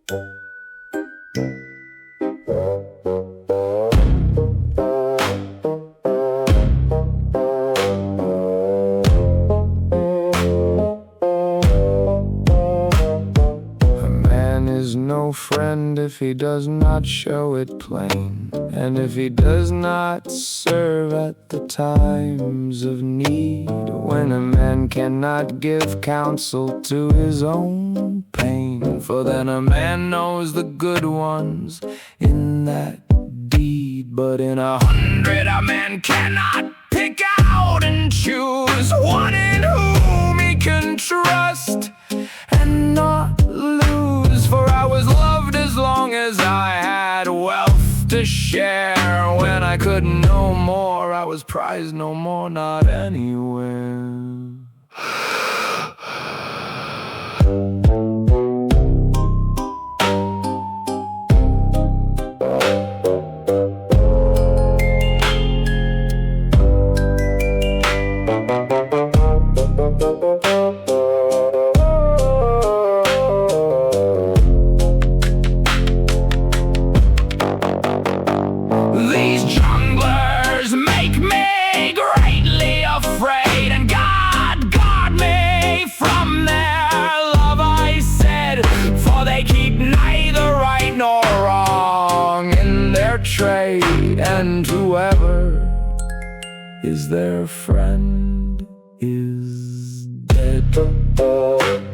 No friend if he does not show it plain, and if he does not serve at the times of need. When a man cannot give counsel to his own pain, for then a man knows the good ones in that deed. But in 100 a man cannot pick out and choose one in whom he can trust and not lose. For I was loved as long as I had wealth to share. When I could no more, I was prized no more, not anywhere. These junglers make me greatly afraid, and God guard me from their love, I said, for they keep neither right nor wrong in their trade, and whoever is their friend is dead.